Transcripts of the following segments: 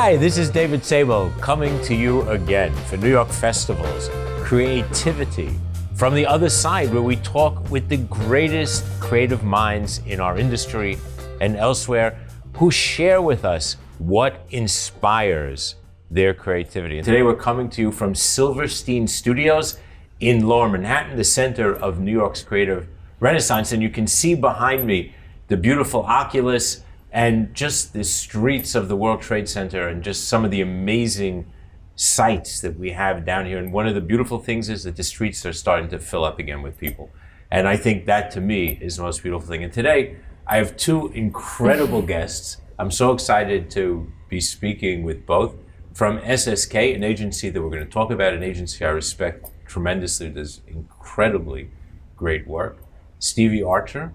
Hi, this is David Sable coming to you again for New York Festivals, Creativity from the Other Side, where we talk with the greatest creative minds in our industry and elsewhere who share with us what inspires their creativity. And today we're coming to you from Silverstein Studios in Lower Manhattan, the center of New York's creative renaissance. And you can see behind me the beautiful Oculus and just the streets of the World Trade Center and just some of the amazing sights that we have down here. And one of the beautiful things is that the streets are starting to fill up again with people. And I think that to me is the most beautiful thing. And today I have two incredible guests. I'm so excited to be speaking with both. From SS+K, an agency that we're going to talk about, an agency I respect tremendously, does incredibly great work. Stevie Archer,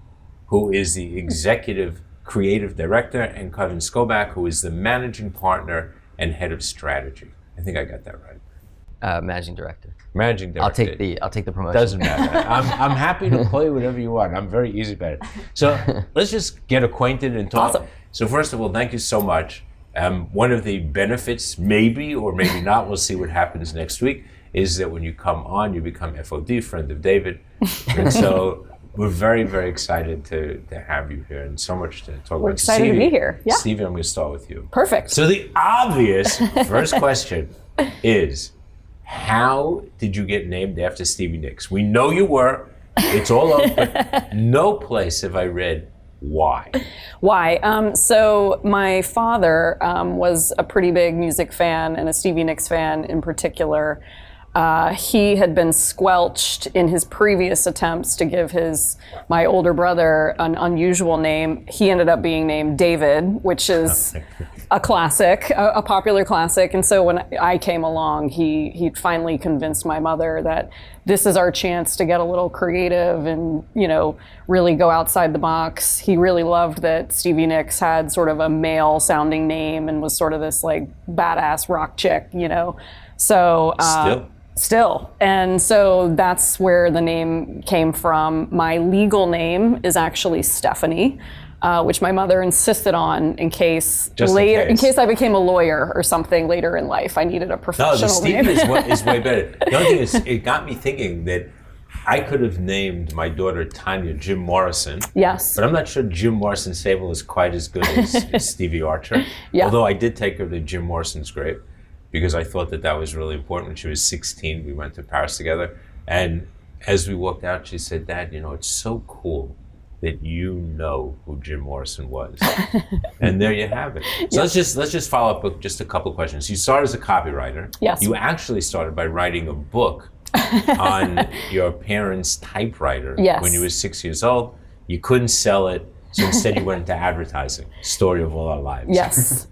who is the Executive Creative Director, and Kevin Skobac, who is the Managing Partner and Head of Strategy. I think I got that right. Managing Director. Managing Director. I'll take the promotion. Doesn't matter. I'm happy to call you whatever you want. I'm very easy about it. So let's just get acquainted and talk. Awesome. So first of all, thank you so much. One of the benefits, maybe or maybe not, we'll see what happens next week, is that when you come on, you become FOD, friend of David. And so we're very, very excited to have you here and so much to talk about. We're excited to be here. Yeah. Stevie, I'm going to start with you. Perfect. So the obvious first question is, how did you get named after Stevie Nicks? We know you were. It's all over, but no place have I read why. Why? So my father was a pretty big music fan and a Stevie Nicks fan in particular. He had been squelched in his previous attempts to give my older brother an unusual name. He ended up being named David, which is a classic, a popular classic. And so when I came along, he finally convinced my mother that this is our chance to get a little creative and, really go outside the box. He really loved that Stevie Nicks had sort of a male sounding name and was sort of this like badass rock chick, So Still. And so that's where the name came from. My legal name is actually Stephanie, which my mother insisted on in case I became a lawyer or something later in life. I needed a professional name. No, the Stevie is way better. The other thing is, it got me thinking that I could have named my daughter Tanya Jim Morrison. Yes. But I'm not sure Jim Morrison Sable is quite as good as Stevie Archer. Yeah. Although I did take her to Jim Morrison's grave, because I thought that was really important. When she was 16, we went to Paris together. And as we walked out, she said, Dad, it's so cool that you know who Jim Morrison was. And there you have it. So let's just follow up with just a couple questions. You started as a copywriter. Yes. You actually started by writing a book on your parents' typewriter when you were 6 years old. You couldn't sell it, so instead you went into advertising. Story of all our lives. Yes.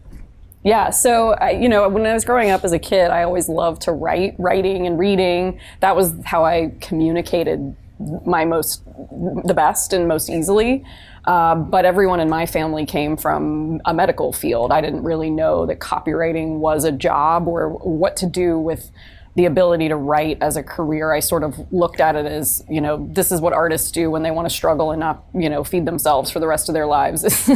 Yeah, so when I was growing up as a kid, I always loved to writing and reading. That was how I communicated the best and most easily. But everyone in my family came from a medical field. I didn't really know that copywriting was a job or what to do with the ability to write as a career. I sort of looked at it as, this is what artists do when they want to struggle and not, feed themselves for the rest of their lives.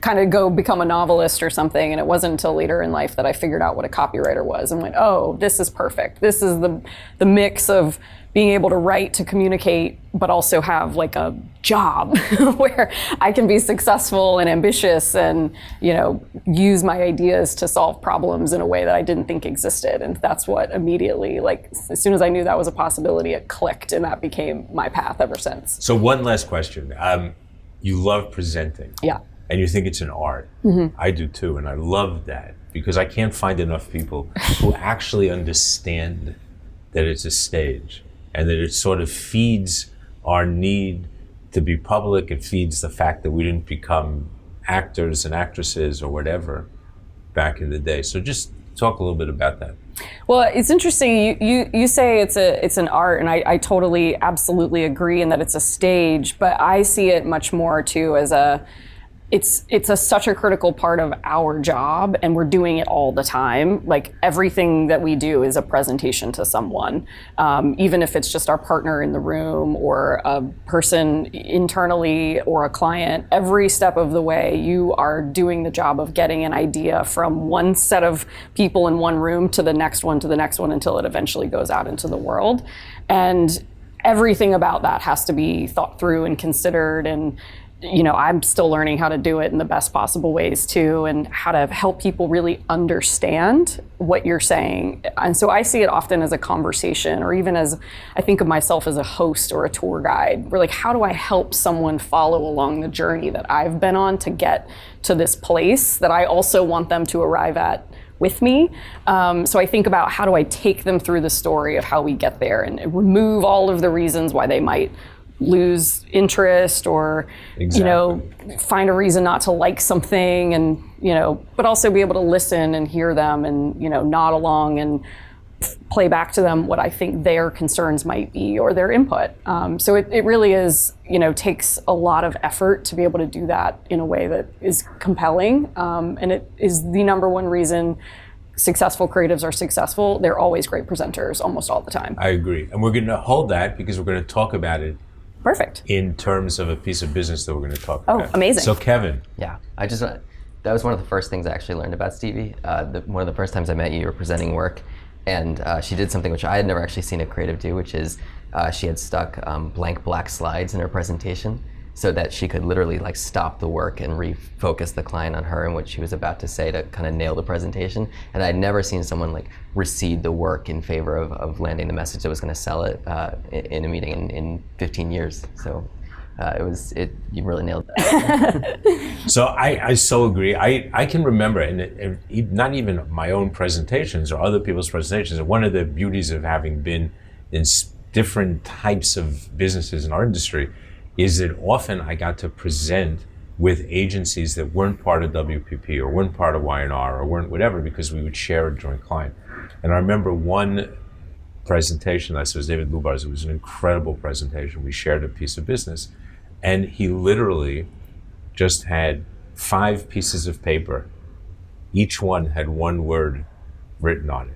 Kind of go become a novelist or something. And it wasn't until later in life that I figured out what a copywriter was and went, oh, this is perfect. This is the mix of being able to write to communicate, but also have like a job where I can be successful and ambitious and, use my ideas to solve problems in a way that I didn't think existed. And that's what immediately, as soon as I knew that was a possibility, it clicked, and that became my path ever since. So one last question. You love presenting. Yeah. And you think it's an art. Mm-hmm. I do too, and I love that because I can't find enough people who actually understand that it's a stage. And that it sort of feeds our need to be public. It feeds the fact that we didn't become actors and actresses or whatever back in the day. So just talk a little bit about that. Well, it's interesting. You say it's an art, and I totally, absolutely agree in that it's a stage. But I see it much more too as it's such a critical part of our job, and we're doing it all the time. Like everything that we do is a presentation to someone, even if it's just our partner in the room or a person internally or a client. Every step of the way, you are doing the job of getting an idea from one set of people in one room to the next one, to the next one, until it eventually goes out into the world. And everything about that has to be thought through and considered. And I'm still learning how to do it in the best possible ways too, and how to help people really understand what you're saying. And so I see it often as a conversation, or even as, I think of myself as a host or a tour guide. We're like, how do I help someone follow along the journey that I've been on to get to this place that I also want them to arrive at with me? So I think about, how do I take them through the story of how we get there and remove all of the reasons why they might lose interest, or find a reason not to like something, and but also be able to listen and hear them, and nod along and play back to them what I think their concerns might be, or their input. So it really is, takes a lot of effort to be able to do that in a way that is compelling, and it is the number one reason successful creatives are successful. They're always great presenters, almost all the time. I agree, and we're going to hold that because we're going to talk about it. Perfect. In terms of a piece of business that we're going to talk about. Oh, amazing. So Kevin. Yeah, that was one of the first things I actually learned about Stevie. One of the first times I met you, you were presenting work, and she did something which I had never actually seen a creative do, which is she had stuck blank black slides in her presentation so that she could literally stop the work and refocus the client on her and what she was about to say to kind of nail the presentation. And I'd never seen someone recede the work in favor of landing the message that was going to sell it in a meeting in 15 years. So you really nailed that. So I so agree. I can remember, and not even my own presentations or other people's presentations, and one of the beauties of having been in different types of businesses in our industry is that often I got to present with agencies that weren't part of WPP or weren't part of Y&R or weren't whatever, because we would share a joint client. And I remember one presentation, it was David Lubar's, it was an incredible presentation. We shared a piece of business, and he literally just had 5 pieces of paper. Each one had one word written on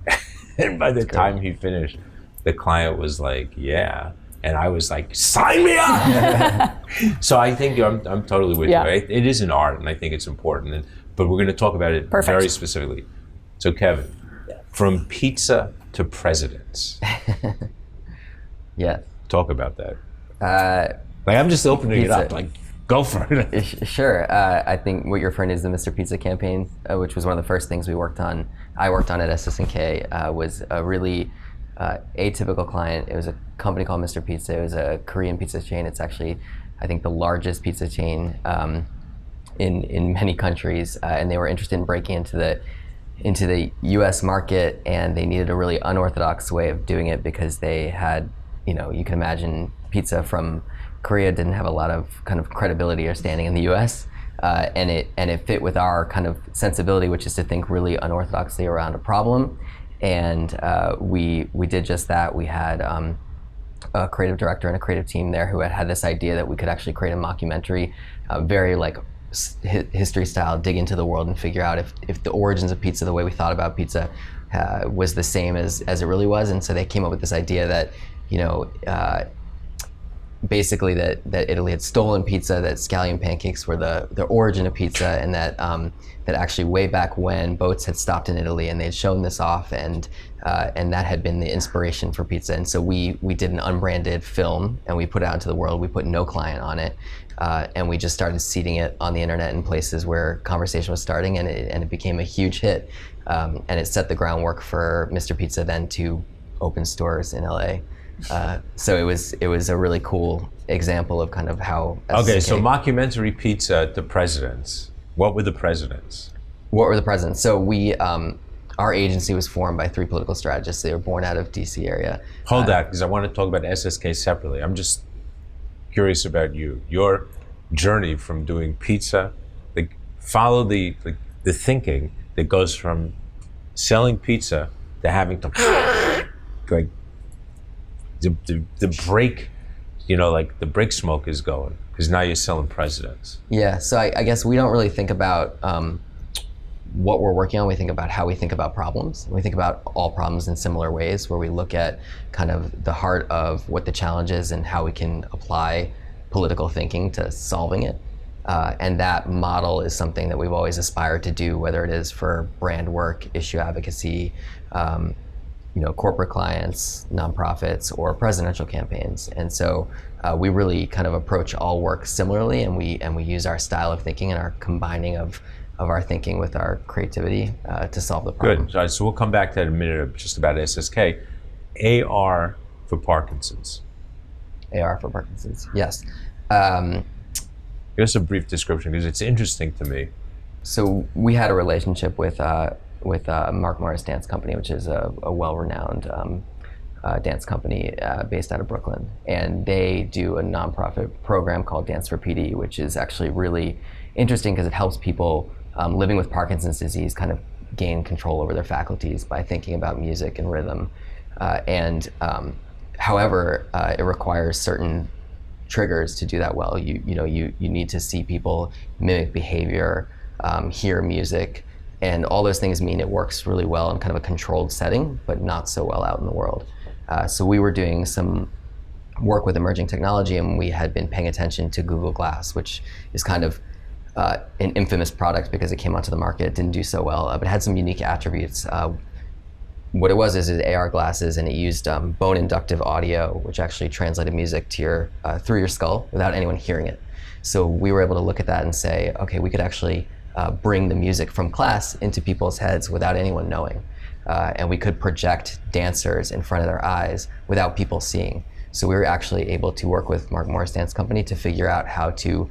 it. And by the time he finished, the client was like, yeah. And I was like, sign me up! So I think I'm totally with you. It is an art, and I think it's important. But we're going to talk about it very specifically. So Kevin, from pizza to presidents. Yeah. Talk about that. I'm just opening pizza. It up. Go for it. Sure. I think what you're referring to is the Mr. Pizza campaign, which was one of the first things we worked on. I worked on at SS+K. Was a really atypical client. It was a company called Mr. Pizza. It was a Korean pizza chain. It's actually, I think, the largest pizza chain in many countries, and they were interested in breaking into the U.S. market, and they needed a really unorthodox way of doing it because they had, you can imagine pizza from Korea didn't have a lot of kind of credibility or standing in the U.S. And it fit with our kind of sensibility, which is to think really unorthodoxly around a problem. And we did just that. We had a creative director and a creative team there who had this idea that we could actually create a mockumentary, very history style, dig into the world and figure out if the origins of pizza, the way we thought about pizza, was the same as it really was. And so they came up with this idea that, basically that Italy had stolen pizza, that scallion pancakes were the origin of pizza, and that actually way back when boats had stopped in Italy and they had shown this off, and that had been the inspiration for pizza. And so we did an unbranded film and we put it out into the world. We put no client on it, and we just started seeding it on the internet in places where conversation was starting, and it became a huge hit, and it set the groundwork for Mr. Pizza then to open stores in LA. So it was a really cool example of kind of how. Okay, so mockumentary pizza to presidents. What were the presidents? So we, our agency was formed by 3 political strategists. They were born out of DC area. Hold that, because I want to talk about SS+K separately. I'm just curious about your journey from doing pizza. Follow the thinking that goes from selling pizza to having to to break like the brick smoke is going, because now you're selling presidents. Yeah, so I guess we don't really think about what we're working on. We think about how we think about problems. We think about all problems in similar ways, where we look at kind of the heart of what the challenge is and how we can apply political thinking to solving it. And that model is something that we've always aspired to do, whether it is for brand work, issue advocacy, corporate clients, nonprofits, or presidential campaigns. And so we really kind of approach all work similarly, and we use our style of thinking and our combining of our thinking with our creativity to solve the problem. Good. So we'll come back to that in a minute, just about SS+K. AR for Parkinson's. AR for Parkinson's, yes. Give us a brief description, because it's interesting to me. So we had a relationship with Mark Morris Dance Company, which is a well-renowned dance company based out of Brooklyn. And they do a nonprofit program called Dance for PD, which is actually really interesting because it helps people living with Parkinson's disease kind of gain control over their faculties by thinking about music and rhythm. However, it requires certain triggers to do that well. You need to see people mimic behavior, hear music, and all those things mean it works really well in kind of a controlled setting, but not so well out in the world. So we were doing some work with emerging technology, and we had been paying attention to Google Glass, which is kind of an infamous product because it came onto the market. It didn't do so well, but it had some unique attributes. What it was is AR glasses, and it used bone inductive audio, which actually translated music to through your skull without anyone hearing it. So we were able to look at that and say, okay, we could actually bring the music from class into people's heads without anyone knowing. And we could project dancers in front of their eyes without people seeing. So we were actually able to work with Mark Morris Dance Company to figure out how to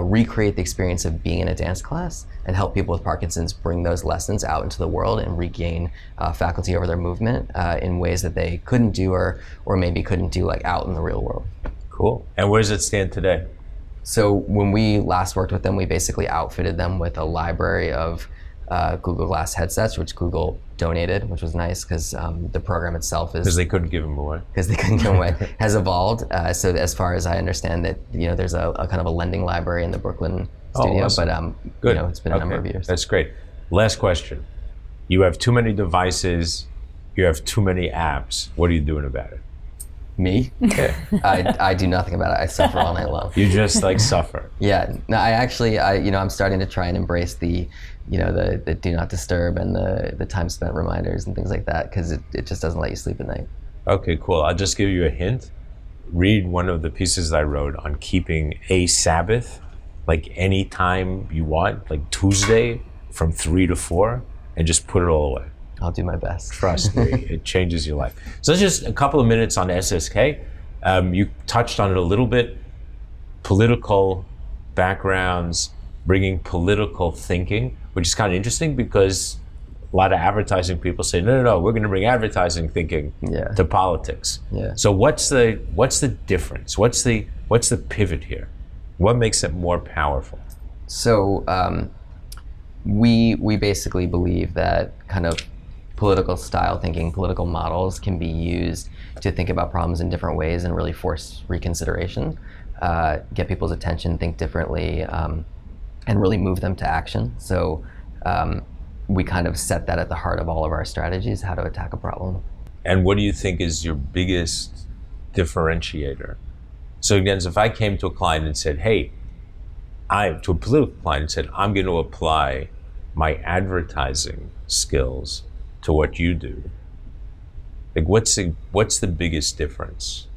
recreate the experience of being in a dance class and help people with Parkinson's bring those lessons out into the world and regain faculty over their movement in ways that they couldn't do or maybe couldn't do like out in the real world. Cool. And where does it stand today? So when we last worked with them, we basically outfitted them with a library of Google Glass headsets, which Google donated, which was nice because the program itself is... Because they couldn't give them away. Because they couldn't give them away. Has evolved. So as far as I understand that, there's a kind of a lending library in the Brooklyn studio, awesome. But it's been a number of years. That's great. Last question. You have too many devices, you have too many apps. What are you doing about it? Me? Yeah. I do nothing about it. I suffer all night long. You just suffer. Yeah. No, I'm starting to try and embrace the do not disturb and the time spent reminders and things like that, because it just doesn't let you sleep at night. Okay, cool. I'll just give you a hint. Read one of the pieces I wrote on keeping a Sabbath, like any time you want, like Tuesday from 3 to 4, and just put it all away. I'll do my best. Trust me, it changes your life. So just a couple of minutes on SS+K. You touched on it a little bit. Political backgrounds, bringing political thinking, which is kind of interesting because a lot of advertising people say, no, we're going to bring advertising thinking to politics. Yeah. So what's the difference? What's the pivot here? What makes it more powerful? So we basically believe that kind of political style thinking, political models can be used to think about problems in different ways and really force reconsideration, get people's attention, think differently, and really move them to action. So we kind of set that at the heart of all of our strategies, how to attack a problem. And what do you think is your biggest differentiator? So again, if I came to a client and said, to a political client and said, I'm going to apply my advertising skills to what you do, like what's the biggest difference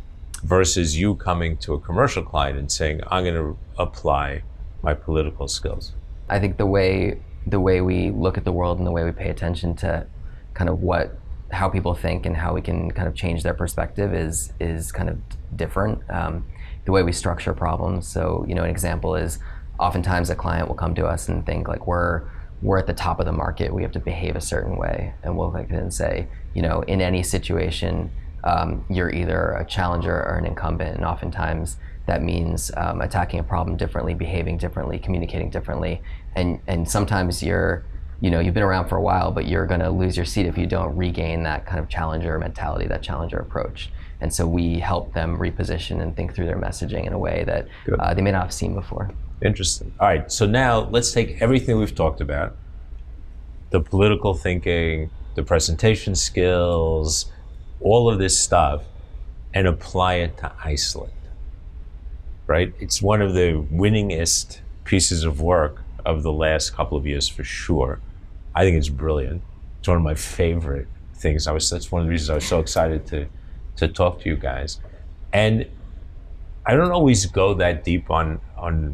versus you coming to a commercial client and saying, I'm going to apply my political skills? I think the way we look at the world and the way we pay attention to kind of how people think and how we can kind of change their perspective is kind of different. The way we structure problems. So, an example is oftentimes a client will come to us and think like we're at the top of the market, we have to behave a certain way. And we'll like then say, in any situation, you're either a challenger or an incumbent. And oftentimes that means attacking a problem differently, behaving differently, communicating differently. And sometimes you've been around for a while, but you're going to lose your seat if you don't regain that kind of challenger mentality, that challenger approach. And so we help them reposition and think through their messaging in a way that they may not have seen before. Interesting. All right, so now let's take everything we've talked about, the political thinking, the presentation skills, all of this stuff, and apply it to Iceland, right? It's one of the winningest pieces of work of the last couple of years for sure. I think it's brilliant. It's one of my favorite things. That's one of the reasons I was so excited to talk to you guys. And I don't always go that deep on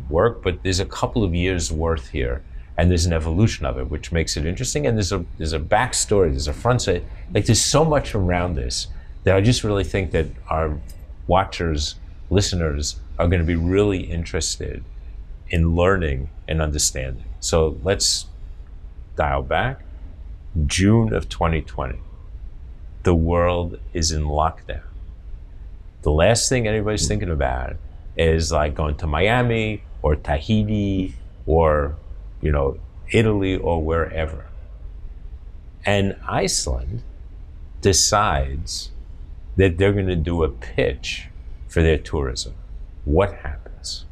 work, but there's a couple of years worth here, and there's an evolution of it, which makes it interesting. And there's a backstory, there's a front side. Like, there's so much around this that I just really think that our watchers, listeners, are going to be really interested in learning and understanding. So let's dial back. June of 2020. The world is in lockdown. The last thing anybody's thinking about is like going to Miami or Tahiti or, Italy or wherever. And Iceland decides that they're going to do a pitch for their tourism. What happens?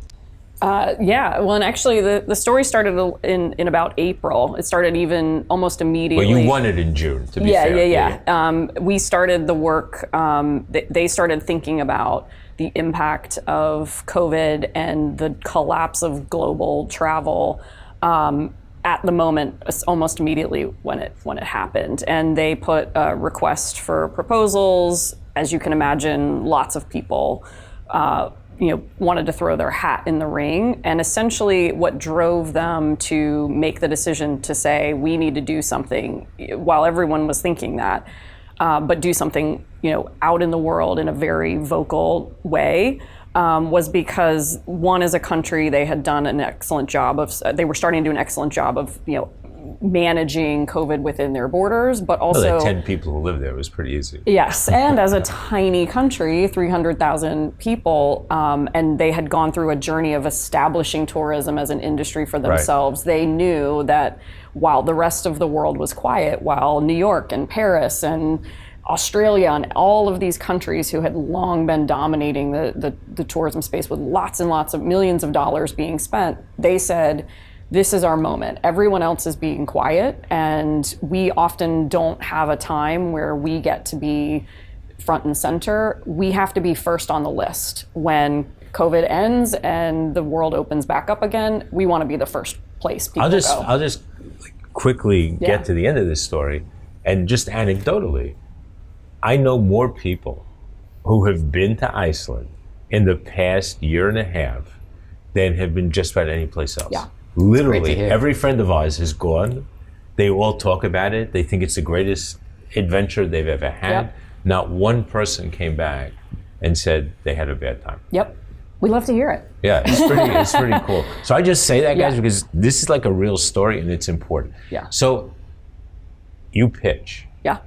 Well, and actually the story started in about April. It started even almost immediately. Well, you won it in June, to be fair. Yeah. We started the work, they started thinking about the impact of COVID and the collapse of global travel at the moment, almost immediately when it happened. And they put a request for proposals. As you can imagine, lots of people wanted to throw their hat in the ring. And essentially what drove them to make the decision to say, we need to do something, while everyone was thinking that, but do something, out in the world in a very vocal way, was because, one, as a country, they had done an excellent job they were starting to do an excellent job of, managing COVID within their borders, but also... the 10 people who live there was pretty easy. Yes, and as a tiny country, 300,000 people, and they had gone through a journey of establishing tourism as an industry for themselves. Right. They knew that while the rest of the world was quiet, while New York and Paris and Australia and all of these countries who had long been dominating the tourism space with lots and lots of millions of dollars being spent, they said, this is our moment. Everyone else is being quiet, and we often don't have a time where we get to be front and center. We have to be first on the list. When COVID ends and the world opens back up again, we want to be the first place people go. I'll just quickly get to the end of this story, and just anecdotally, I know more people who have been to Iceland in the past year and a half than have been just about any place else. Yeah. Literally, every friend of ours has gone. They all talk about it. They think it's the greatest adventure they've ever had. Yep. Not one person came back and said they had a bad time. Yep. We love to hear it. Yeah, it's pretty cool. So I just say that, guys, because this is like a real story and it's important. Yeah. So you pitch. Yeah.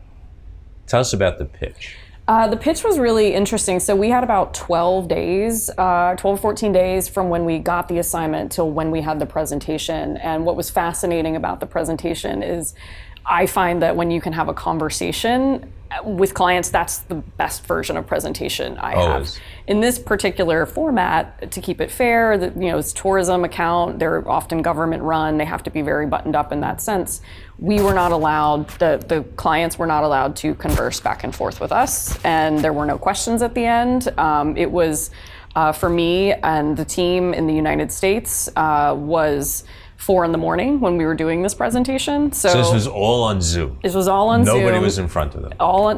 Tell us about the pitch. The pitch was really interesting. So we had about 12 days, 14 days from when we got the assignment till when we had the presentation. And what was fascinating about the presentation is I find that when you can have a conversation with clients, that's the best version of presentation I have. In this particular format, to keep it fair, it's tourism account, they're often government run, they have to be very buttoned up in that sense. We were not allowed, the clients were not allowed to converse back and forth with us, and there were no questions at the end. It was, for me and the team in the United States, was 4 a.m. when we were doing this presentation. So this was all on Zoom. This was all on Zoom. Nobody was in front of them.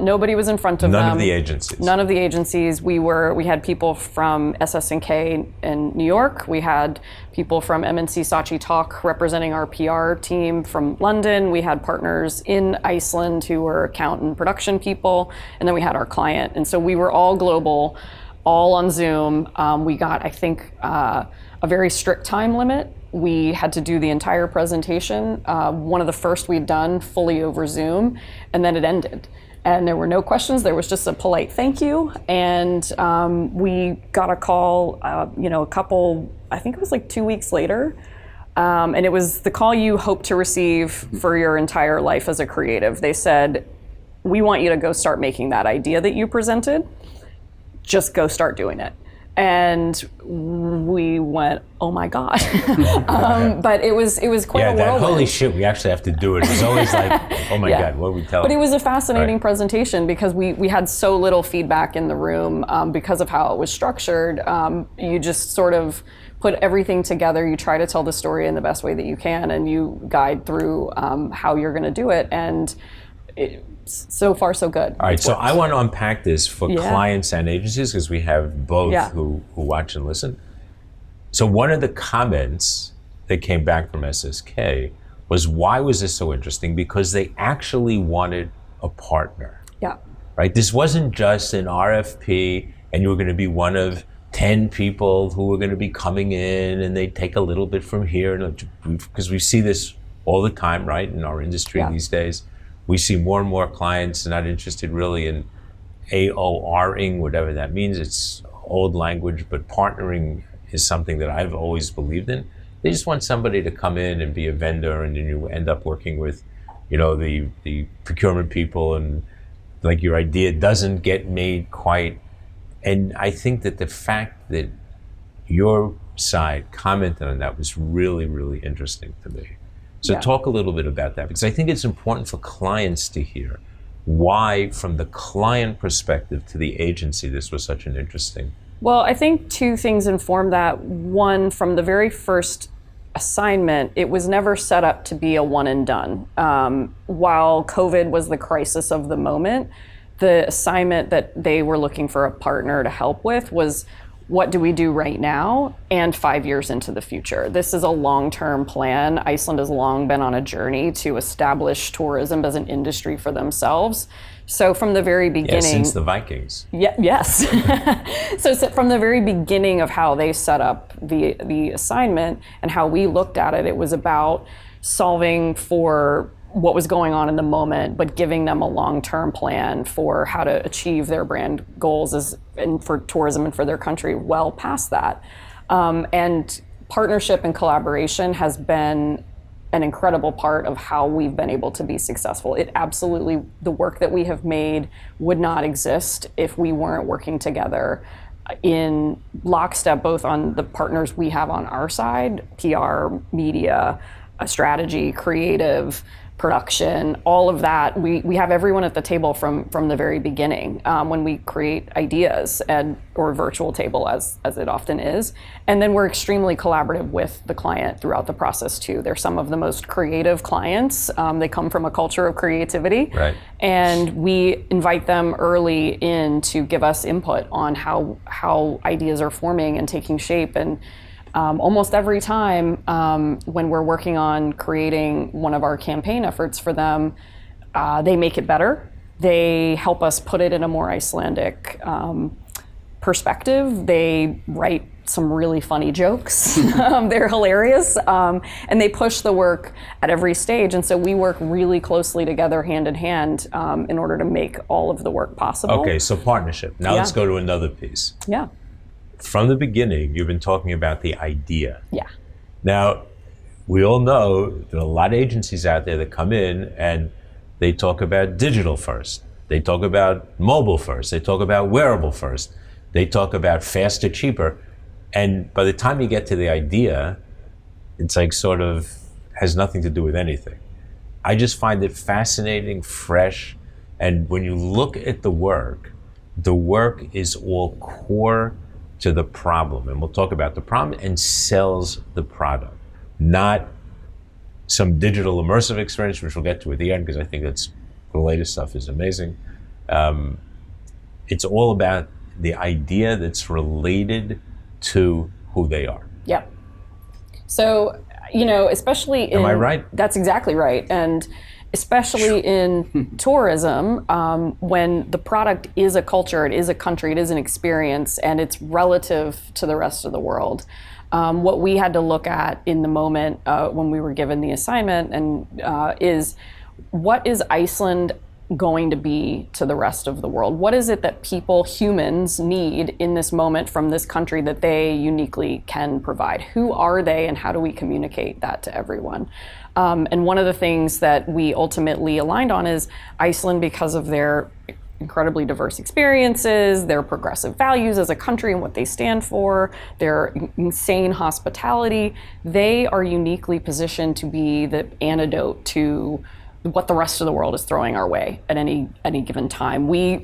Nobody was in front of them. None of the agencies. None of the agencies. We had people from SS+K in New York. We had people from MNC Saatchi Talk representing our PR team from London. We had partners in Iceland who were account and production people. And then we had our client. And so we were all global, all on Zoom. We got, I think, a very strict time limit. We had to do the entire presentation, one of the first we'd done fully over Zoom, and then it ended. And there were no questions, there was just a polite thank you. And we got a call, a couple, I think it was like 2 weeks later. And it was the call you hope to receive for your entire life as a creative. They said, we want you to go start making that idea that you presented. just go start doing it. And we went, oh my God. But it was quite a whirlwind. That holy shit, we actually have to do it. It was always like, oh my God, what are we telling? But it was a fascinating presentation because we had so little feedback in the room because of how it was structured. You just sort of put everything together, you try to tell the story in the best way that you can, and you guide through how you're gonna do it. And so far, so good. All right, so I want to unpack this for clients and agencies because we have both who watch and listen. So one of the comments that came back from SSK was, why was this so interesting? Because they actually wanted a partner. Yeah. Right? This wasn't just an RFP and you were going to be one of 10 people who were going to be coming in and they take a little bit from here. Because we see this all the time, right, in our industry these days. We see more and more clients not interested really in AORing, whatever that means. It's old language, but partnering is something that I've always believed in. They just want somebody to come in and be a vendor, and then you end up working with, the procurement people, and like your idea doesn't get made quite. And I think that the fact that your side commented on that was really, really interesting to me. So talk a little bit about that, because I think it's important for clients to hear why, from the client perspective to the agency, this was such an interesting. Well, I think two things inform that. One, from the very first assignment, it was never set up to be a one and done. While COVID was the crisis of the moment, the assignment that they were looking for a partner to help with was, what do we do right now and 5 years into the future? This is a long-term plan. Iceland has long been on a journey to establish tourism as an industry for themselves. So from the very beginning— since the Vikings. Yes. So from the very beginning of how they set up the assignment and how we looked at it, it was about solving for what was going on in the moment, but giving them a long-term plan for how to achieve their brand goals and for tourism and for their country well past that. And partnership and collaboration has been an incredible part of how we've been able to be successful. It absolutely, the work that we have made would not exist if we weren't working together in lockstep, both on the partners we have on our side, PR, media, strategy, creative, production, all of that. We have everyone at the table from the very beginning when we create ideas, or virtual table as it often is. And then we're extremely collaborative with the client throughout the process too. They're some of the most creative clients. They come from a culture of creativity. Right. And we invite them early in to give us input on how ideas are forming and taking shape. And almost every time when we're working on creating one of our campaign efforts for them, they make it better. They help us put it in a more Icelandic perspective. They write some really funny jokes. They're hilarious. And they push the work at every stage. And so we work really closely together, hand in hand, in order to make all of the work possible. Okay, so partnership. Now let's go to another piece. Yeah. From the beginning, you've been talking about the idea. Yeah. Now, we all know there are a lot of agencies out there that come in and they talk about digital first. They talk about mobile first. They talk about wearable first. They talk about faster, cheaper. And by the time you get to the idea, it's like sort of has nothing to do with anything. I just find it fascinating, fresh. And when you look at the work is all core to the problem, and we'll talk about the problem, and sells the product, not some digital immersive experience, which we'll get to at the end, because I think that's the latest stuff is amazing. It's all about the idea that's related to who they are. Yeah. So, especially in— Am I right? That's exactly right. And especially in tourism, when the product is a culture, it is a country, it is an experience, and it's relative to the rest of the world. What we had to look at in the moment when we were given the assignment is, what is Iceland going to be to the rest of the world? What is it that people, humans, need in this moment from this country that they uniquely can provide? Who are they, and how do we communicate that to everyone? And one of the things that we ultimately aligned on is Iceland, because of their incredibly diverse experiences, their progressive values as a country and what they stand for, their insane hospitality. They are uniquely positioned to be the antidote to what the rest of the world is throwing our way at any given time. We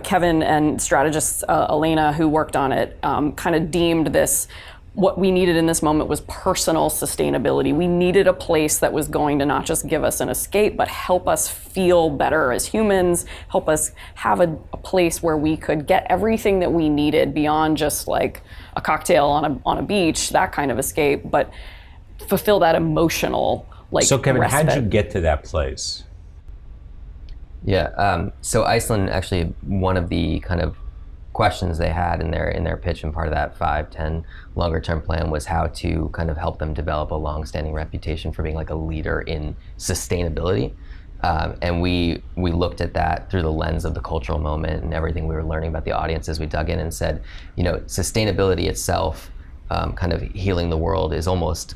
Kevin and strategist Elena, who worked on it, kind of deemed this, what we needed in this moment was personal sustainability. We needed a place that was going to not just give us an escape, but help us feel better as humans, help us have a place where we could get everything that we needed beyond just like a cocktail on a beach, that kind of escape, but fulfill that emotional So Kevin, respite. how'd you get to that place? Yeah, so Iceland, actually, one of the kind of questions they had in their pitch, and part of that 5, 10 longer term plan, was how to kind of help them develop a long-standing reputation for being like a leader in sustainability. And we looked at that through the lens of the cultural moment and everything we were learning about the audience as we dug in, and said, sustainability itself, kind of healing the world, is almost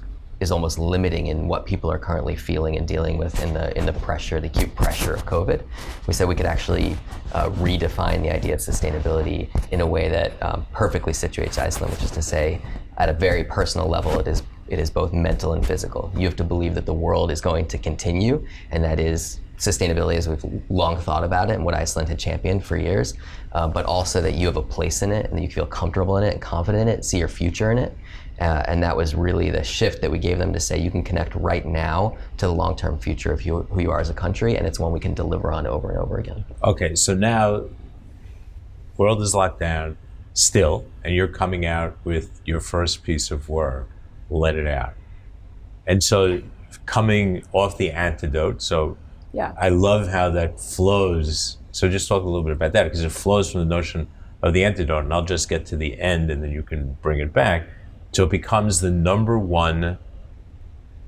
limiting in what people are currently feeling and dealing with in the pressure, the acute pressure of COVID. We said we could actually redefine the idea of sustainability in a way that perfectly situates Iceland, which is to say, at a very personal level, it is both mental and physical. You have to believe that the world is going to continue, and that is sustainability as we've long thought about it and what Iceland had championed for years, but also that you have a place in it and that you feel comfortable in it and confident in it, see your future in it. And that was really the shift that we gave them, to say you can connect right now to the long-term future of who you are as a country, and it's one we can deliver on over and over again. Okay, so now world is locked down still, and you're coming out with your first piece of work, Let It Out. And so coming off the antidote, so Yeah. I love how that flows. So just talk a little bit about that, because it flows from the notion of the antidote, and I'll just get to the end and then you can bring it back. So it becomes the number one,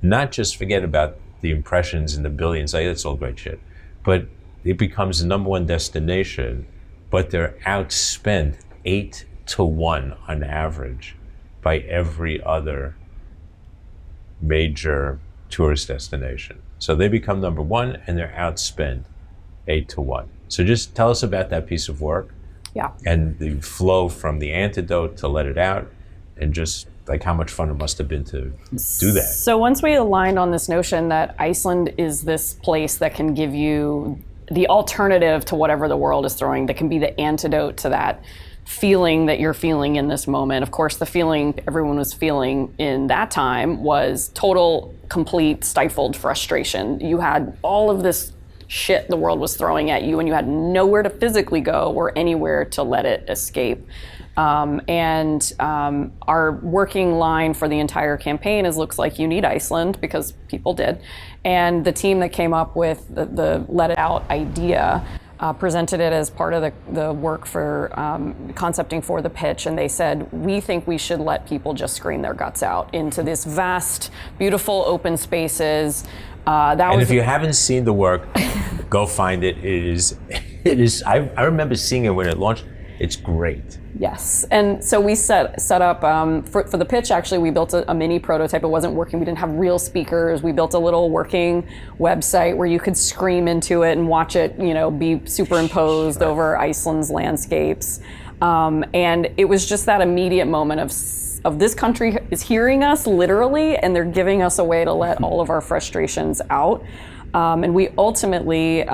not just forget about the impressions and the billions, like that's all great shit, but it becomes the number one destination, but they're outspent 8-1 on average by every other major tourist destination. So they become number one and they're outspent 8-1. So just tell us about that piece of work. Yeah. And the flow from the antidote to Let It Out, and just like how much fun it must have been to do that. So once we aligned on this notion that Iceland is this place that can give you the alternative to whatever the world is throwing, that can be the antidote to that feeling that you're feeling in this moment. Of course, the feeling everyone was feeling in that time was total, complete, stifled frustration. You had all of this shit the world was throwing at you, and you had nowhere to physically go or anywhere to let it escape. Our working line for the entire campaign is, looks like you need Iceland, because people did. And the team that came up with the Let It Out idea presented it as part of the work for concepting for the pitch, and they said, we think we should let people just scream their guts out into this vast, beautiful open spaces. If you haven't seen the work, go find it. It is. I remember seeing it when it launched. It's great. Yes, and so we set up for the pitch. Actually, we built a mini prototype. It wasn't working. We didn't have real speakers. We built a little working website where you could scream into it and watch it, be superimposed over Iceland's landscapes. And it was just that immediate moment of this country is hearing us literally, and they're giving us a way to let all of our frustrations out. And we ultimately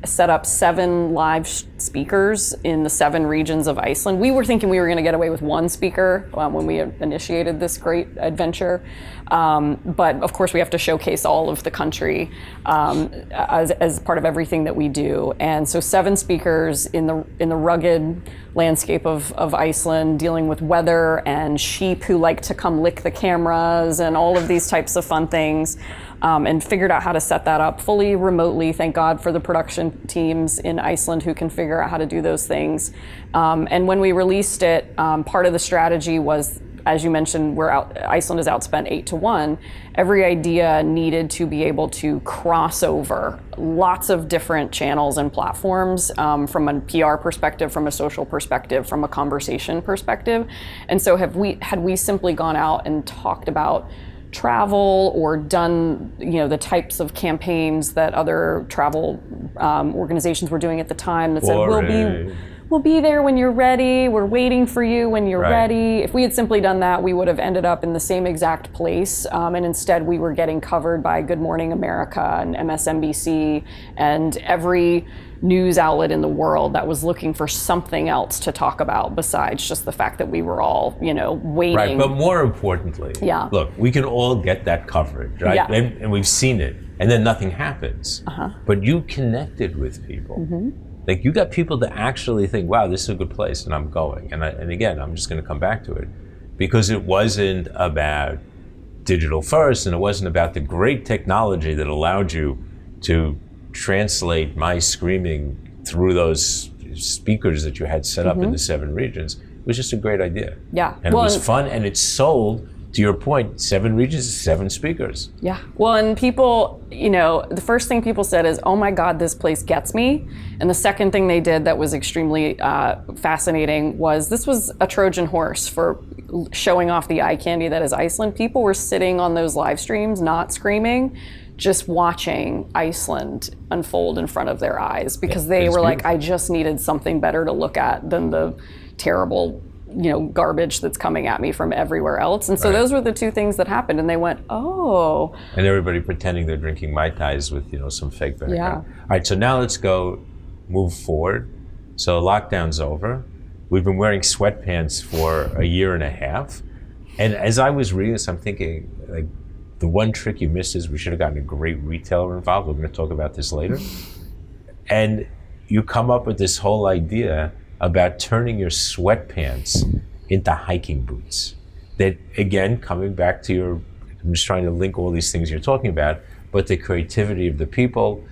set up 7 live speakers in the 7 regions of Iceland. We were thinking we were going to get away with 1 speaker when we initiated this great adventure. But of course, we have to showcase all of the country as part of everything that we do. And so 7 speakers in the rugged landscape of Iceland, dealing with weather and sheep who like to come lick the cameras and all of these types of fun things. And figured out how to set that up fully remotely. Thank God for the production teams in Iceland who can figure out how to do those things. And when we released it, part of the strategy was, as you mentioned, Iceland is outspent 8-1. Every idea needed to be able to cross over lots of different channels and platforms, from a PR perspective, from a social perspective, from a conversation perspective. And so had we simply gone out and talked about travel or done the types of campaigns that other travel organizations were doing at the time that Boring. said, we'll be there when you're ready. We're waiting for you when you're ready. If we had simply done that, we would have ended up in the same exact place. And instead, we were getting covered by Good Morning America and MSNBC and every news outlet in the world that was looking for something else to talk about besides just the fact that we were all, waiting. Right, but more importantly, look, we can all get that coverage, right? Yeah. And we've seen it, and then nothing happens. But you connected with people. Like, you got people to actually think, wow, this is a good place, and I'm going. And again, I'm just going to come back to it, because it wasn't about digital first, and it wasn't about the great technology that allowed you to translate my screaming through those speakers that you had set up in the 7 regions. It was just a great idea. Yeah. And it was fun, and it sold, to your point, 7 regions, 7 speakers. Yeah. Well, and people, the first thing people said is, oh my God, this place gets me. And the second thing they did that was extremely fascinating was this was a Trojan horse for showing off the eye candy that is Iceland. People were sitting on those live streams, not screaming, just watching Iceland unfold in front of their eyes, because they were like, I just needed something better to look at than the terrible garbage that's coming at me from everywhere else. And so those were the 2 things that happened, and they went, oh. And everybody pretending they're drinking Mai Tais with, some fake vinegar. Yeah. All right, so now let's move forward. So lockdown's over. We've been wearing sweatpants for a year and a half. And as I was reading this, I'm thinking, like, the one trick you missed is we should have gotten a great retailer involved. We're going to talk about this later. And you come up with this whole idea about turning your sweatpants into hiking boots. That, again, coming back to I'm just trying to link all these things you're talking about, but the creativity of the people,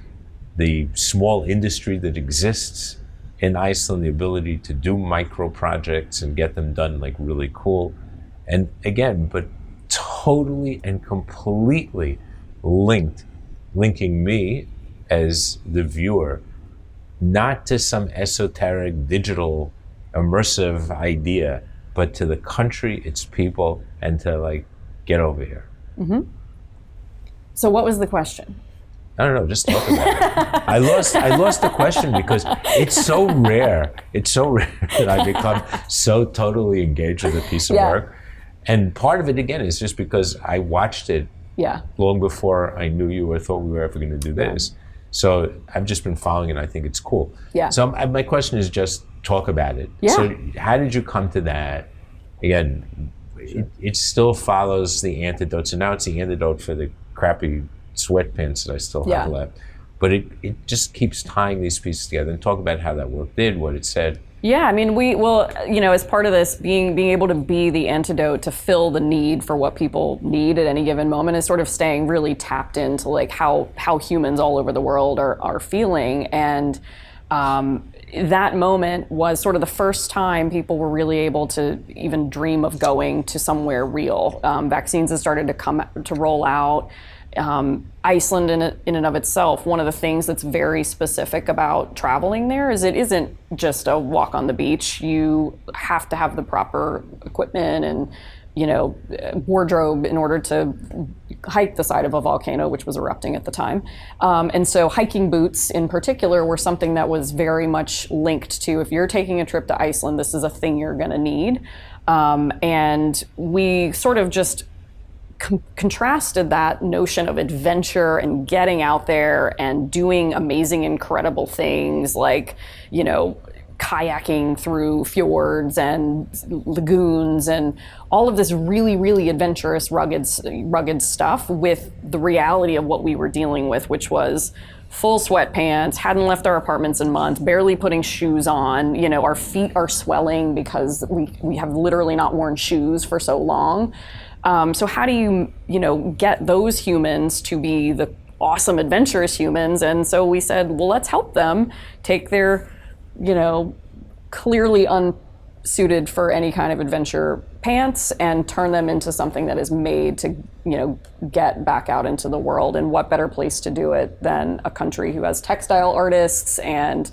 the small industry that exists in Iceland, the ability to do micro projects and get them done like really cool. And again, but totally and completely linking me as the viewer, not to some esoteric digital immersive idea, but to the country, its people, and to like, get over here. So what was the question? I don't know, just talk about it. I lost the question because it's so rare. It's so rare that I become so totally engaged with a piece of work. And part of it, again, is just because I watched it long before I knew you or thought we were ever going to do this. So I've just been following it, and I think it's cool. So my question is just talk about it. So how did you come to that? Again, it still follows the antidote. So now it's the antidote for the crappy sweatpants that I still have left. But it just keeps tying these pieces together. And talk about how that work did, what it said. Yeah, I mean, we will, as part of this, being able to be the antidote to fill the need for what people need at any given moment is sort of staying really tapped into like how humans all over the world are feeling. And that moment was sort of the first time people were really able to even dream of going to somewhere real. Vaccines have started to roll out. Iceland in and of itself, one of the things that's very specific about traveling there is it isn't just a walk on the beach. You have to have the proper equipment and wardrobe in order to hike the side of a volcano, which was erupting at the time. And so hiking boots in particular were something that was very much linked to, if you're taking a trip to Iceland, this is a thing you're gonna need. And we sort of just contrasted that notion of adventure and getting out there and doing amazing, incredible things like, kayaking through fjords and lagoons and all of this really, really adventurous, rugged stuff with the reality of what we were dealing with, which was full sweatpants, hadn't left our apartments in months, barely putting shoes on. Our feet are swelling because we have literally not worn shoes for so long. So how do you, get those humans to be the awesome, adventurous humans? And so we said, well, let's help them take their, clearly unsuited for any kind of adventure pants and turn them into something that is made to, get back out into the world. And what better place to do it than a country who has textile artists and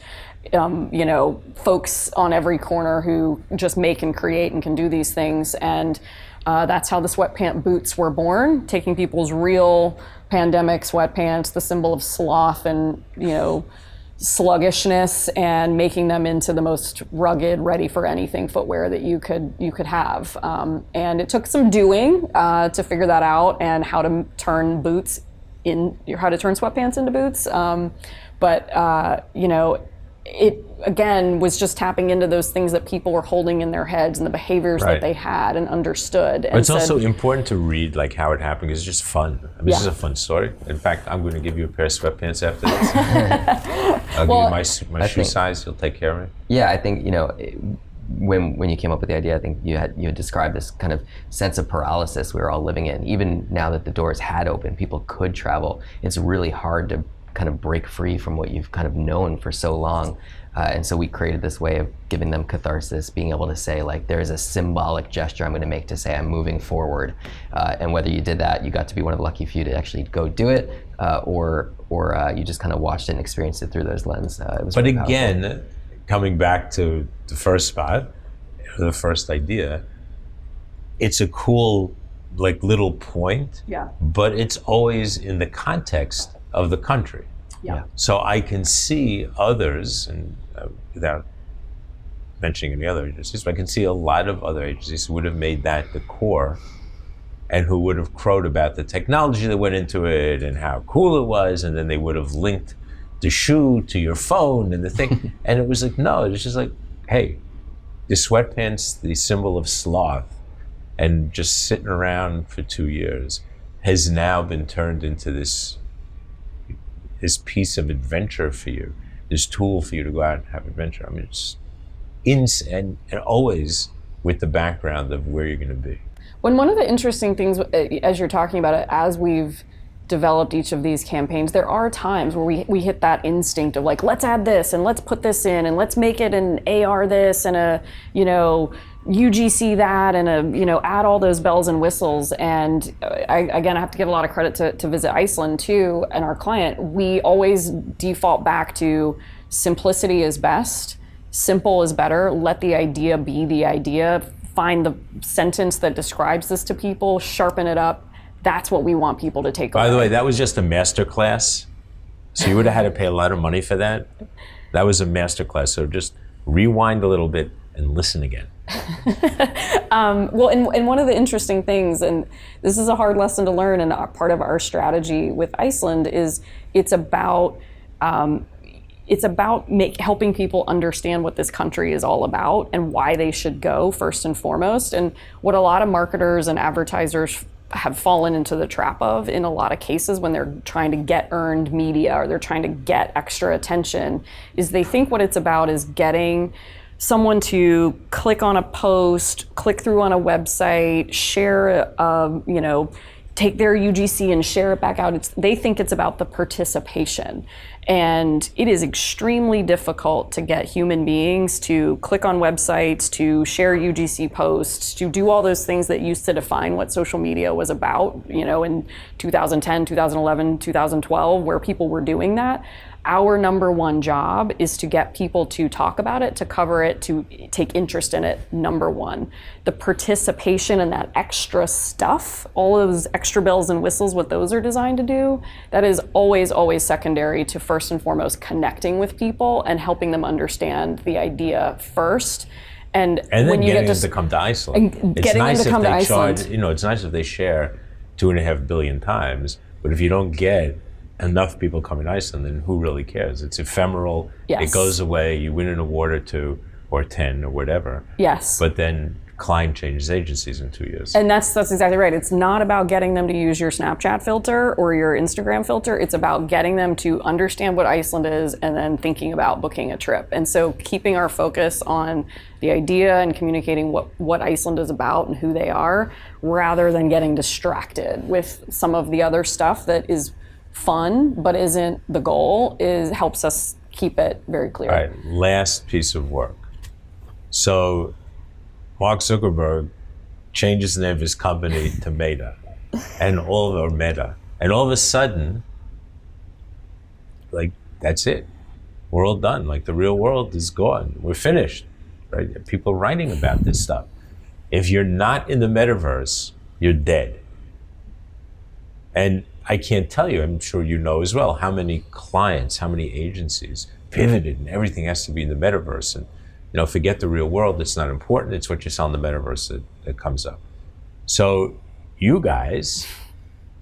folks on every corner who just make and create and can do these things. And that's how the sweatpant boots were born, taking people's real pandemic sweatpants, the symbol of sloth and, sluggishness and making them into the most rugged, ready for anything footwear that you could have. And it took some doing to figure that out, and how to turn sweatpants into boots. But it again was just tapping into those things that people were holding in their heads and the behaviors that they had and understood. But it's also important to read like how it happened, because it's just fun. I mean, this is a fun story. In fact, I'm going to give you a pair of sweatpants after this. I'll give you my shoe size. You'll take care of me. Yeah, I think when you came up with the idea, I think you had described this kind of sense of paralysis we were all living in. Even now that the doors had opened, people could travel. It's really hard to kind of break free from what you've kind of known for so long. And so we created this way of giving them catharsis, being able to say, like, there is a symbolic gesture I'm going to make to say I'm moving forward. And whether you did that, you got to be one of the lucky few to actually go do it, or you just kind of watched it and experienced it through those lenses. But again, coming back to the first spot, the first idea, it's a cool, like, little point, but it's always in the context of the country. So I can see others, and without mentioning any other agencies, but I can see a lot of other agencies who would have made that the core, and who would have crowed about the technology that went into it and how cool it was, and then they would have linked the shoe to your phone and the thing. And it was like, no, it's just like, hey, the sweatpants, the symbol of sloth, and just sitting around for 2 years, has now been turned into this piece of adventure for you, this tool for you to go out and have adventure. I mean, it's insane, and always with the background of where you're going to be. One of the interesting things, as you're talking about it, as we've developed each of these campaigns, there are times where we hit that instinct of like, let's add this and let's put this in and let's make it an AR this and a UGC that and add all those bells and whistles. And I have to give a lot of credit to Visit Iceland too, and our client. We always default back to simplicity is best, simple is better. Let the idea be the idea. Find the sentence that describes this to people, sharpen it up. That's what we want people to take away. By the way, that was just a master class. So you would have had to pay a lot of money for that. That was a master class. So just rewind a little bit and listen again. Well, and one of the interesting things, and this is a hard lesson to learn, and part of our strategy with Iceland is it's about helping people understand what this country is all about and why they should go first and foremost. And what a lot of marketers and advertisers have fallen into the trap of in a lot of cases when they're trying to get earned media or they're trying to get extra attention is they think what it's about is getting someone to click on a post, click through on a website, share, take their UGC and share it back out. They think it's about the participation. And it is extremely difficult to get human beings to click on websites, to share UGC posts, to do all those things that used to define what social media was about, in 2010, 2011, 2012, where people were doing that. Our number one job is to get people to talk about it, to cover it, to take interest in it, number one. The participation and that extra stuff, all those extra bells and whistles, what those are designed to do, that is always, always secondary to first and foremost connecting with people and helping them understand the idea first. And then when you getting get them to come to Iceland. It's nice if they charge, it's nice if they share 2.5 billion times, but if you don't get enough people coming to Iceland, then who really cares? It's ephemeral. Yes. It goes away. You win an award or 2 or 10 or whatever. Yes. But then client changes agencies in 2 years. And that's exactly right. It's not about getting them to use your Snapchat filter or your Instagram filter. It's about getting them to understand what Iceland is and then thinking about booking a trip. And so keeping our focus on the idea and communicating what Iceland is about and who they are, rather than getting distracted with some of the other stuff that is fun but isn't the goal, helps us keep it very clear. All right, last piece of work. So Mark Zuckerberg changes the name of his company to Meta, and all of a sudden, like, that's it. We're all done. Like, the real world is gone. We're finished. Right? People writing about this stuff. If you're not in the metaverse, you're dead. And I can't tell you, I'm sure you know as well, how many clients, how many agencies pivoted and everything has to be in the metaverse. And, forget the real world. It's not important. It's what you sell in the metaverse that comes up. So you guys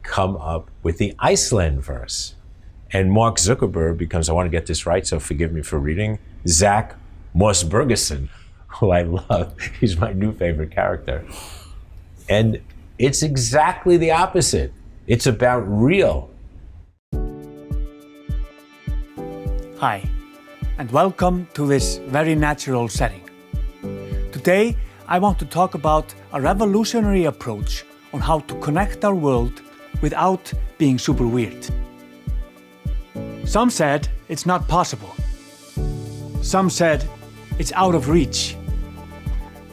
come up with the Iceland verse. And Mark Zuckerberg becomes, I want to get this right, so forgive me for reading, Zach Mossbergerson, who I love. He's my new favorite character. And it's exactly the opposite. It's about real. Hi, and welcome to this very natural setting. Today, I want to talk about a revolutionary approach on how to connect our world without being super weird. Some said it's not possible. Some said it's out of reach.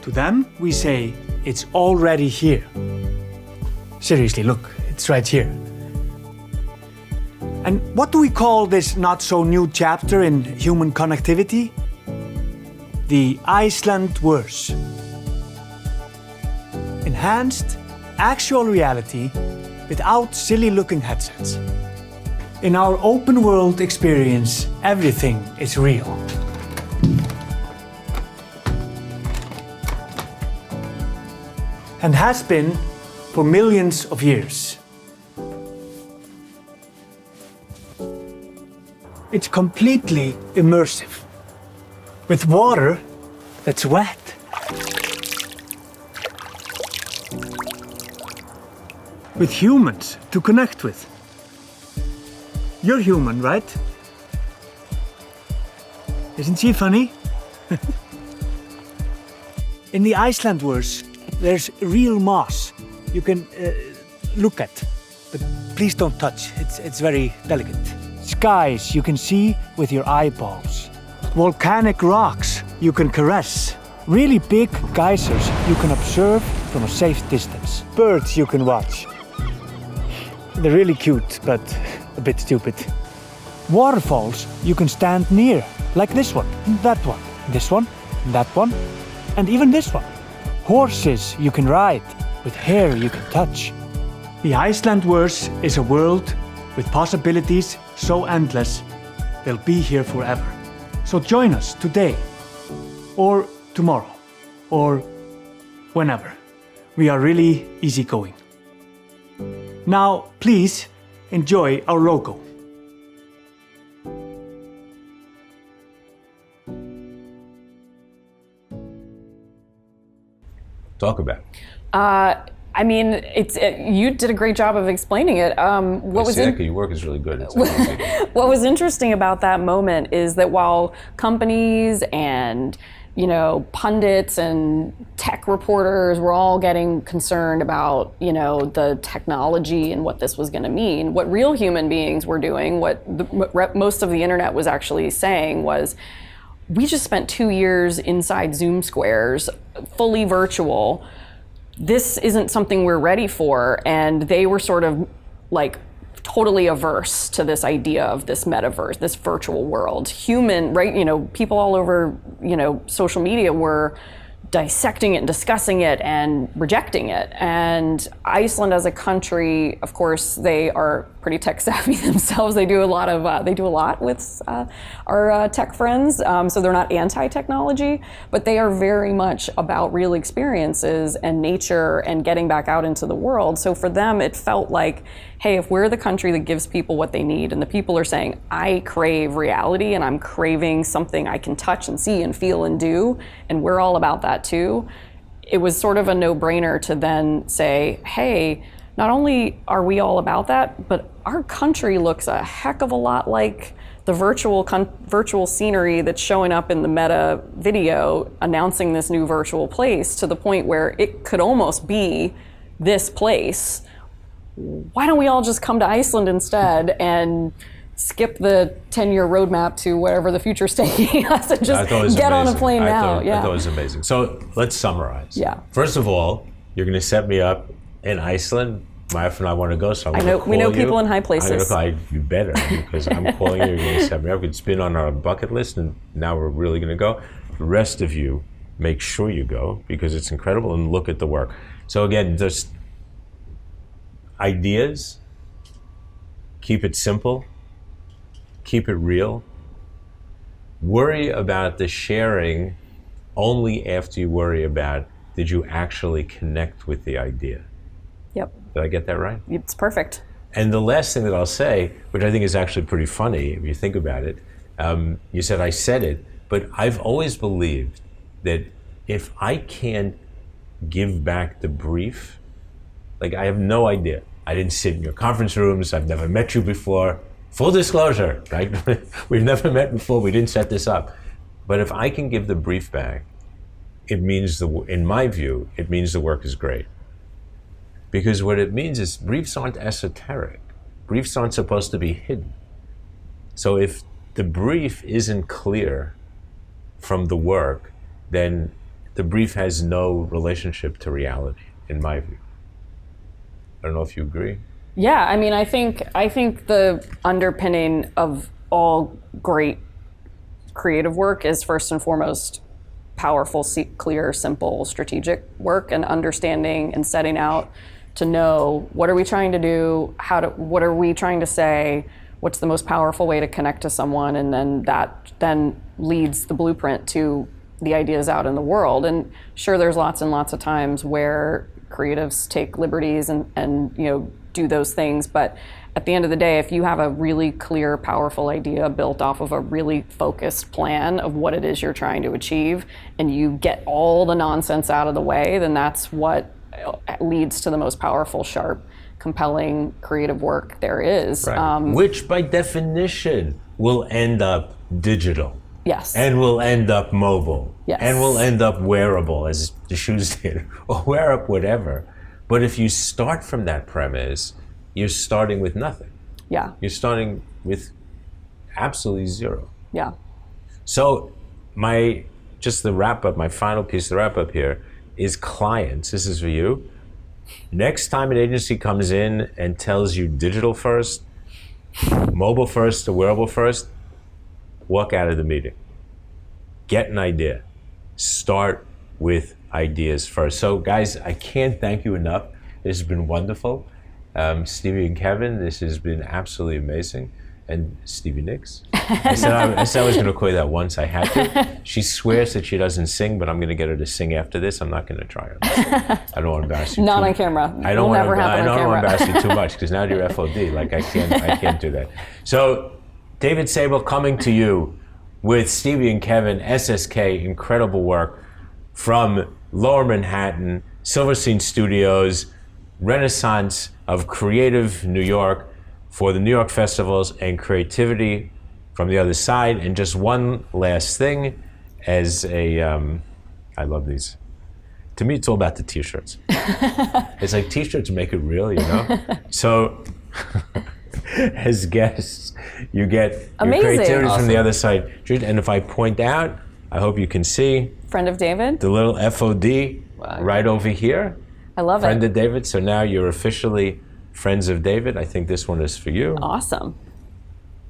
To them, we say it's already here. Seriously, look, it's right here. And what do we call this not-so-new chapter in human connectivity? The Iceland verse. Enhanced, actual reality without silly-looking headsets. In our open-world experience, everything is real. And has been for millions of years. It's completely immersive, with water that's wet. With humans to connect with. You're human, right? Isn't she funny? In the Iceland verse, there's real moss you can look at, but please don't touch. It's very delicate. Skies you can see with your eyeballs. Volcanic rocks you can caress. Really big geysers you can observe from a safe distance. Birds you can watch. They're really cute, but a bit stupid. Waterfalls you can stand near, like this one, that one, this one, that one, and even this one. Horses you can ride, with hair you can touch. The Iceland verse is a world with possibilities so endless, they'll be here forever. So join us today, or tomorrow, or whenever. We are really easygoing. Now, please enjoy our logo. Talk about it. I mean, you did a great job of explaining it. Your work is really good. What was interesting about that moment is that while companies and pundits and tech reporters were all getting concerned about the technology and what this was going to mean, what real human beings were doing, what most of the internet was actually saying was, we just spent 2 years inside Zoom squares, fully virtual. This isn't something we're ready for. And they were sort of like totally averse to this idea of this metaverse, this virtual world. People all over, social media were dissecting it and discussing it and rejecting it. And Iceland as a country, of course, they are pretty tech savvy themselves. They do a lot with our tech friends. So they're not anti-technology, but they are very much about real experiences and nature and getting back out into the world. So for them, it felt like, hey, if we're the country that gives people what they need, and the people are saying, I crave reality and I'm craving something I can touch and see and feel and do, and we're all about that too, it was sort of a no-brainer to then say, hey, not only are we all about that, but our country looks a heck of a lot like the virtual scenery that's showing up in the Meta video announcing this new virtual place, to the point where it could almost be this place. Why don't we all just come to Iceland instead and skip the 10-year roadmap to wherever the future's taking us and just get on a plane now? I thought it was amazing. So let's summarize. Yeah. First of all, you're going to set me up in Iceland. My wife and I want to go, so we know people in high places. You better, because I'm calling you. You're going to set me up. It's been on our bucket list, and now we're really going to go. The rest of you, make sure you go, because it's incredible, and look at the work. So again, just ideas, keep it simple, keep it real, worry about the sharing only after you worry about, did you actually connect with the idea? Yep. Did I get that right? It's perfect. And the last thing that I'll say, which I think is actually pretty funny if you think about it, you said I said it, but I've always believed that if I can't give back the brief, like I have no idea. I didn't sit in your conference rooms, I've never met you before. Full disclosure, right? We've never met before, we didn't set this up. But if I can give the brief back, it means, in my view, it means the work is great. Because what it means is briefs aren't esoteric. Briefs aren't supposed to be hidden. So if the brief isn't clear from the work, then the brief has no relationship to reality, in my view. I don't know if you agree. Yeah, I mean, I think the underpinning of all great creative work is first and foremost powerful, clear, simple, strategic work, and understanding and setting out to know what are we trying to do, what are we trying to say, what's the most powerful way to connect to someone, and then that then leads the blueprint to the ideas out in the world. And sure, there's lots and lots of times where creatives take liberties and do those things, but at the end of the day, if you have a really clear, powerful idea built off of a really focused plan of what it is you're trying to achieve, and you get all the nonsense out of the way, then that's what leads to the most powerful, sharp, compelling, creative work there is. Right. Which by definition will end up digital. Yes. And will end up mobile. Yes. And will end up wearable, as the shoes did, or wear up whatever. But if you start from that premise, you're starting with nothing. Yeah. You're starting with absolutely zero. Yeah. So just the wrap up, my final piece of the wrap up here is clients. This is for you. Next time an agency comes in and tells you digital first, mobile first, or wearable first, walk out of the meeting. Get an idea. Start with ideas first. So guys, I can't thank you enough. This has been wonderful. Stevie and Kevin, this has been absolutely amazing. And Stevie Nicks. I said I was going to call you that once. I had to. She swears that she doesn't sing, but I'm going to get her to sing after this. I'm not going to try her. I don't want to embarrass you. Not on camera. I don't want to embarrass you too much much because now you're FOD. Like I can't do that. So David Sable coming to you with Stevie and Kevin, SS+K, incredible work from Lower Manhattan, Silverstein Studios, Renaissance of Creative New York, for the New York festivals and creativity from the other side. And just one last thing, I love these. To me, it's all about the t-shirts. It's like t-shirts make it real, So as guests, you get your creativity from the other side. And if I point out, I hope you can see. Friend of David. The little FOD right over here. I love Friend of David. So now you're officially Friends of David. I think this one is for you. Awesome.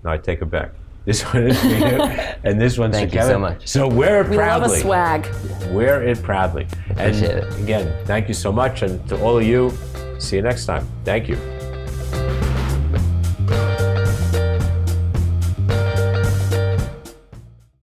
No, I take it back. This one is for you, and this one's for Kevin. Thank you so much. So wear it proudly. We love a swag. Wear it proudly. Appreciate it. Again, thank you so much, and to all of you, see you next time. Thank you.